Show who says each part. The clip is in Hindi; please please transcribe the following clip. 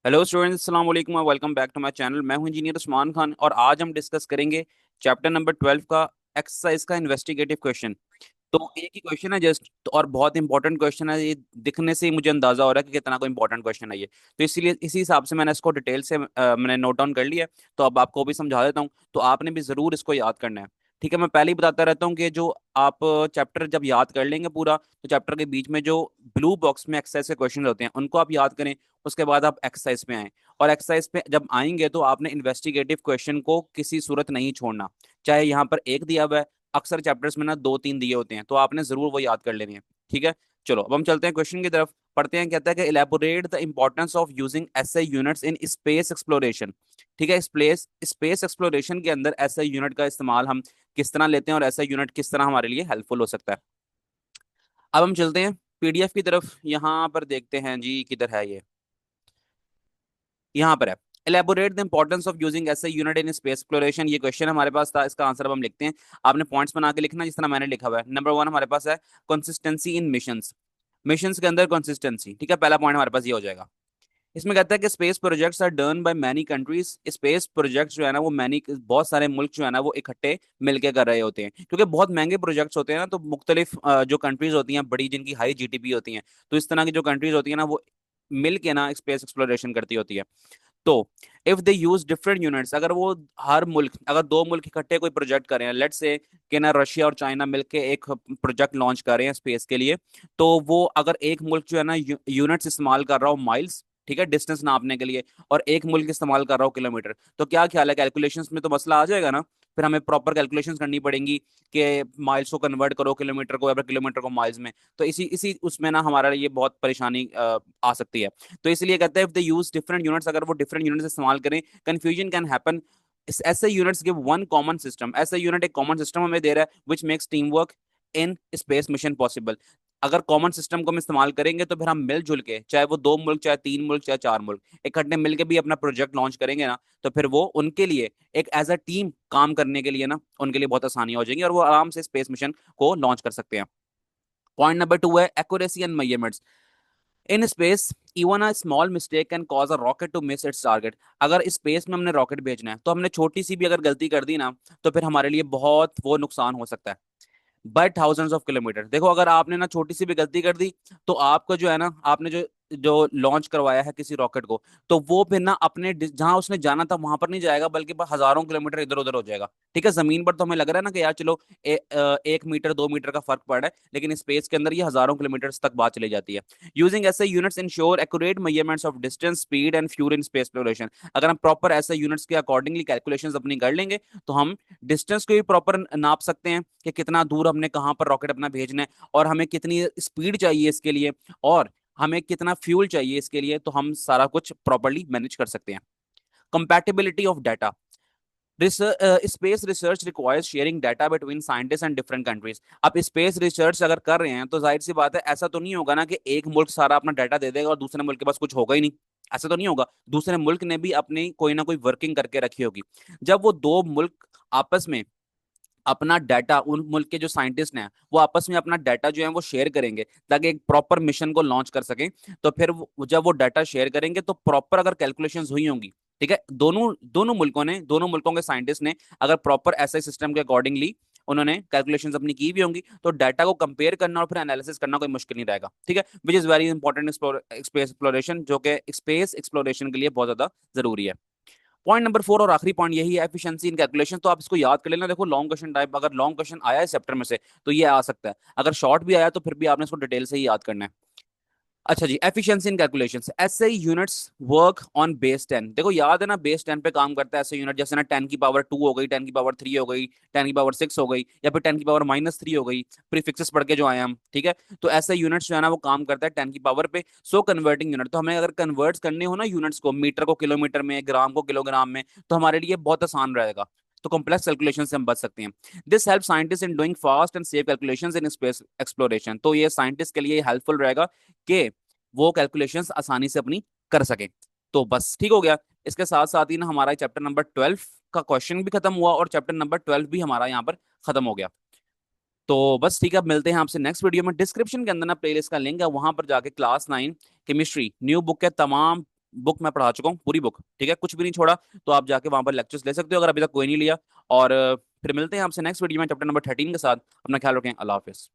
Speaker 1: हेलो स्टूडेंट्स, अस्सलाम वालेकुम, welcome back to my channel. मैं हूं इंजीनियर उस्मान खान और आज हम डिस्कस करेंगे चैप्टर नंबर 12 का एक्सरसाइज का इन्वेस्टिगेटिव क्वेश्चन। तो एक ही क्वेश्चन है जस्ट, तो और बहुत इंपॉर्टेंट क्वेश्चन है ये। दिखने से ही मुझे अंदाजा हो रहा है कि कितना कोई इंपॉर्टेंट क्वेश्चन है ये। तो इसीलिए इसी हिसाब से मैंने इसको डिटेल से मैंने नोट डाउन कर लिया। तो अब आपको भी समझा देता हूँ, तो आपने भी जरूर इसको याद करना है। ठीक है, मैं पहले ही बताता रहता हूँ कि जो आप चैप्टर जब याद कर लेंगे पूरा, तो चैप्टर के बीच में जो ब्लू बॉक्स में एक्सरसाइज के क्वेश्चन होते हैं उनको आप याद करें। उसके बाद आप एक्सरसाइज पे आएं, और एक्सरसाइज पे जब आएंगे तो आपने इन्वेस्टिगेटिव क्वेश्चन को किसी सूरत नहीं छोड़ना। चाहे यहाँ पर एक दिया हुआ है, अक्सर चैप्टर्स में ना दो तीन दिए होते हैं, तो आपने जरूर वो याद कर लेने हैं। ठीक है, चलो अब हम चलते हैं क्वेश्चन की तरफ। पढ़ते हैं, कहता है कि elaborate the importance of using SI units in space exploration. ठीक है, स्पेस स्पेस एक्सप्लोरेशन के अंदर एसआई यूनिट का इस्तेमाल हम किस तरह लेते हैं और एसआई यूनिट किस तरह हमारे लिए हेल्पफुल हो सकता है। अब हम चलते हैं पीडीएफ की तरफ। यहाँ पर देखते हैं जी, किधर है ये, यहाँ पर है। Elaborate the importance of using SI unit in space exploration, ये क्वेश्चन हमारे पास था। इसका आंसर अब हम लिखते हैं। आपने पॉइंट्स बना के लिखना जिस तरह मैंने लिखा हुआ है। नंबर वन हमारे पास है कंसिस्टेंसी इन मिशंस। मिशंस के अंदर कंसिस्टेंसी, ठीक है, पहला पॉइंट हमारे पास ये हो जाएगा। इसमें कहता है कि space projects are done by many countries. Space projects जो है ना वो मैनी, बहुत सारे मुल्क जो है ना वो इकट्ठे मिलके कर रहे होते हैं, क्योंकि बहुत महंगे प्रोजेक्ट्स होते हैं ना। तो मुख्तलिफ जो कंट्रीज होती हैं बड़ी, जिनकी हाई जीडीपी होती हैं, तो इस तरह की जो कंट्रीज होती है ना वो मिल के ना स्पेस एक्सप्लोरेशन करती होती है। तो if they use different units, अगर वो हर मुल्क, अगर दो मुल्क इकट्ठे कोई प्रोजेक्ट कर रहे हैं, लेट्स से कि ना रशिया और चाइना मिलके एक प्रोजेक्ट लॉन्च कर रहे हैं स्पेस के लिए, तो वो अगर एक मुल्क जो है ना यूनिट्स इस्तेमाल कर रहा हो माइल्स, ठीक है, डिस्टेंस नापने के लिए, और एक मुल्क इस्तेमाल कर रहा हो किलोमीटर, तो क्या ख्याल है, कैलकुलेशंस में तो मसला आ जाएगा ना। फिर हमें प्रॉपर कैलकुलेशंस करनी पड़ेंगी कि माइल्स को कन्वर्ट करो किलोमीटर को, या फिर किलोमीटर को माइल्स में। तो इसी इसी उसमें ना हमारे लिए बहुत परेशानी आ सकती है। तो इसलिए कहते हैं if they use different units, अगर वो डिफरेंट यूनिट्स इस्तेमाल करें, कंफ्यूजन कैन हैपन। ऐसे units give one common system, ऐसा यूनिट एक कॉमन सिस्टम हमें दे रहा है which makes team work in space mission possible. अगर कॉमन सिस्टम को हम इस्तेमाल करेंगे तो फिर हम मिलजुल के, चाहे वो दो मुल्क, चाहे तीन मुल्क, चाहे चार मुल्क, इकट्ठे मिलके भी अपना प्रोजेक्ट लॉन्च करेंगे ना, तो फिर वो उनके लिए एक एज अ टीम काम करने के लिए ना उनके लिए बहुत आसानी हो जाएगी, और वो आराम से स्पेस मिशन को लॉन्च कर सकते हैं। पॉइंट नंबर टू है accuracy and measurements in space. Even a small mistake can cause a rocket to miss its target. अगर स्पेस में हमने रॉकेट भेजना है, तो हमने छोटी सी भी अगर गलती कर दी ना, तो फिर हमारे लिए बहुत वो नुकसान हो सकता है। By thousands of kilometre. देखो, अगर आपने ना छोटी सी भी गलती कर दी, तो आपको जो है ना, आपने जो जो लॉन्च करवाया है किसी रॉकेट को, तो वो फिर ना अपने जहां उसने जाना था वहां पर नहीं जाएगा, बल्कि हजारों किलोमीटर इधर उधर हो जाएगा। ठीक है, जमीन पर तो हमें लग रहा है ना कि यार चलो 1 मीटर 2 मीटर का फर्क पड़ रहा है, लेकिन स्पेस के अंदर ये हजारों किलोमीटर तक बात चली जाती है। यूजिंग ऐसे units ensure accurate measurements of distance, speed and fuel in space exploration. अगर हम प्रॉपर ऐसे यूनिट्स के अकॉर्डिंगली कैलकुलेशंस अपनी कर लेंगे, तो हम डिस्टेंस को भी प्रॉपर नाप सकते हैं कि कितना दूर हमने कहाँ पर रॉकेट अपना भेजना है, और हमें कितनी स्पीड चाहिए इसके लिए, और हमें कितना फ्यूल चाहिए इसके लिए, तो हम सारा कुछ प्रॉपरली मैनेज कर सकते हैं। Compatibility of data. Space research requires sharing data between scientist and different countries. अब स्पेस रिसर्च अगर कर रहे हैं, तो जाहिर सी बात है, ऐसा तो नहीं होगा ना कि एक मुल्क सारा अपना डाटा दे देगा और दूसरे मुल्क के पास कुछ होगा ही नहीं। ऐसा तो नहीं होगा, दूसरे मुल्क ने भी अपनी कोई ना कोई वर्किंग करके रखी होगी। जब वो दो मुल्क आपस में अपना डाटा, उन मुल्क के जो साइंटिस्ट हैं वो आपस में अपना डाटा जो है वो शेयर करेंगे, ताकि एक प्रॉपर मिशन को लॉन्च कर सकें, तो फिर जब वो डाटा शेयर करेंगे तो प्रॉपर अगर कैलकुलेशंस हुई होंगी, ठीक है, दोनों दोनों मुल्कों ने, दोनों मुल्कों के साइंटिस्ट ने अगर प्रॉपर ऐसे सिस्टम के अकॉर्डिंगली उन्होंने कैलकुलेशंस अपनी की भी होंगी, तो डाटा को कंपेयर करना और फिर एनालिसिस करना कोई मुश्किल नहीं रहेगा। ठीक है, which is very important space exploration, जो कि स्पेस एक्सप्लोरेशन के लिए बहुत ज्यादा जरूरी है। पॉइंट नंबर 4 और आखिरी पॉइंट यही है, एफिशिएंसी इन कैलकुलेशन। तो आप इसको याद कर लेना। देखो, लॉन्ग क्वेश्चन टाइप, अगर लॉन्ग क्वेश्चन आया है चैप्टर में से, तो ये आ सकता है। अगर शॉर्ट भी आया तो फिर भी आपने इसको डिटेल से ही याद करना है। अच्छा जी, एफिशिएंसी इन कैलकुलेशंस। ऐसे यूनिट्स वर्क ऑन बेस 10। देखो, याद है ना, बेस 10 पे काम करता है ऐसे यूनिट, जैसे ना 10 की पावर 2 हो गई, 10 की पावर 3 हो गई, 10 की पावर 6 हो गई, या फिर 10 की पावर -3 हो गई, प्रीफिक्सेस पढ़ के जो आए हम। ठीक है, तो ऐसे यूनिट्स जो है ना वो काम करता है 10 की पावर पे। सो कन्वर्टिंग यूनिट, तो हमें अगर कन्वर्ट करने हो ना यूनिट्स को, मीटर को किलोमीटर में, ग्राम को किलोग्राम में, तो हमारे लिए बहुत आसान रहेगा। तो कॉम्प्लेक्स कैलकुलेशन से हम बच सकते हैं। This help scientist in doing fast and safe calculations in space exploration. तो ये साइंटिस्ट के लिए हेल्पफुल रहेगा कि वो कैलकुलेशंस आसानी से अपनी कर सके। तो बस ठीक हो गया। इसके साथ साथ ही ना हमारा चैप्टर नंबर 12 का क्वेश्चन भी खत्म हुआ, और चैप्टर नंबर 12 भी हमारा यहाँ पर खत्म हो गया। तो बस ठीक है, अब मिलते हैं आपसे नेक्स्ट वीडियो में। डिस्क्रिप्शन के अंदर ना प्लेलिस्ट का लिंक है, वहां पर जाके क्लास 9 केमिस्ट्री न्यू बुक के तमाम बुक मैं पढ़ा चुका हूँ, पूरी बुक, ठीक है, कुछ भी नहीं छोड़ा। तो आप जाके वहां पर लेक्चर्स ले सकते हो अगर अभी तक कोई नहीं लिया। और फिर मिलते हैं आपसे नेक्स्ट वीडियो में चैप्टर नंबर 13 के साथ। अपना ख्याल रखें, अल्लाह हाफिज।